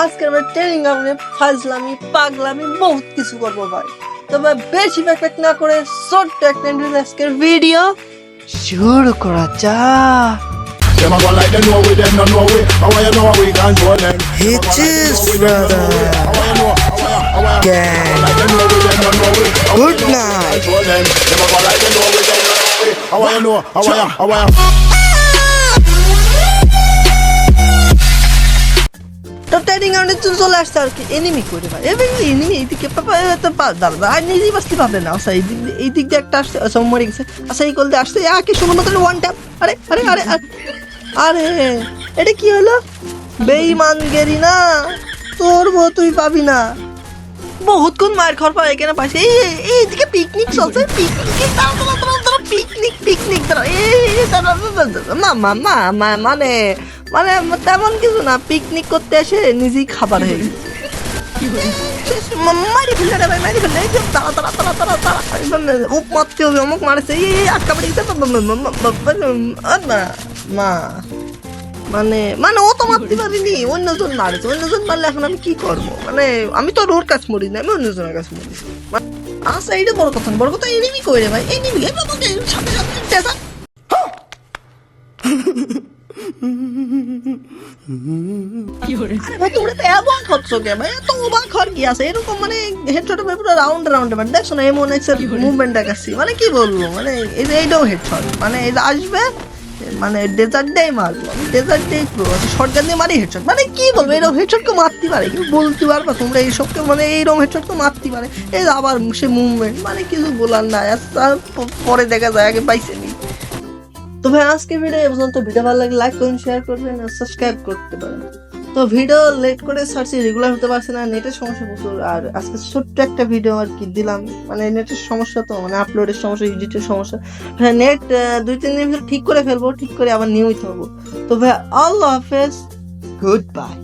আজকে আমরা ট্রেনিং গ্রাউন্ডে ফাজলামি পাগলামি বহুত কিছু করবো ভাই। তবে বেশি ব্যাকপ্যাক না করে ছোট্ট একটা আজকের ভিডিও শুরু করা যাক। Them a go like them know we, them no know we. How you know we control them? Hitches, brother. How you know? Gang. Like them know we, them no know we. Good night. Control them. Them a go like them know we, them no know we. How you know? How you? তো training গ্রাউন্ডে চলে আসছে আর কি enemy করে ভাই। এবার enemy এইদিকে দাঁড়া আর নিজেই বাঁচতে পারবে না। আচ্ছা এই দিক দিয়ে একটা আসছে, আচ্ছা মরে গেছে। আচ্ছা এই কল দিয়ে আসছে কি সুন্দর মতন ওয়ান ট্যাপ। আরে আরে আরে আরে এটা কি হলো? বেঈমান গেরি না, তোর বউ তুই পাবি না। বহুত কোন মায়ের ঘর পায় এখানে পাইছে। এইদিকে পিকনিক চলছে, পিকনিক মানে মানে তেমন কিছু না, পিকনিক করতে এসে নিজেই খাবার হয়ে গেছে। মারি ফেললে রে ভাই, মারি ফেললে। তারা তারা তারা তারা তারা উপ মারতে হবে, অমুক মারেছে, আটকা পড়ে গেছে। মা মানে মানে ও তো মারতে পারিনি, অন্যজন মারেছে। অন্যজন মারলে এখন আমি কি করবো? মানে আমি তো ওর কাছে মরি না, আমি অন্যজনের কাছে মরিছি। আচ্ছা এইটা বড় কথা না, বড় কথা এনিমি কই রে ভাই? এনিমি সাথে সাথে ভাই তোমরা তো অবাক হচ্ছ কে ভাই? এত অবাক হওয়ার কি আছে? এরকম মানে হেডশট হবে পুরো রাউন্ড মানে দেখছো না এমন এক্সের মুভমেন্ট দেখাচ্ছি। মানে কি বলবো, মানে এই যে এইটাও হেডশট, মানে এই যে আসবে মানে ডেজার্ট ডে মারবো আমি, ডেজার্ট ডে প্রো শটগান দিয়ে মারি হেডশট। মানে কি বলবো, এরকম হেডশটকে মারতে পারে, কি বলতে পারবা তোমরা? এইসবকে মানে এইরকম হেডশটকে মারতে পারে। এই যে আবার সে মুভমেন্ট, মানে কিছু বলার নাই। পরে দেখা যায়, আগে পাইছে নি। তো ভাই আজকে ভিডিও এই পর্যন্ত। ভিডিও ভালো লাগলে লাইক করুন, শেয়ার করবেন আর সাবস্ক্রাইব করতে পারেন। তো ভিডিও লেট করে সার্চে রেগুলার হতে পারছে না, নেটের সমস্যা প্রচুর। আর আজকে ছোট্ট একটা ভিডিও আর কি দিলাম, মানে নেটের সমস্যা, তো মানে আপলোডের সমস্যা, এডিটের সমস্যা। হ্যাঁ নেট 2-3 দিন ঠিক করে ফেলবো, ঠিক করে আবার নিয়মিত হবো। তো ভাই আল্লাহ হাফেজ, গুড বাই।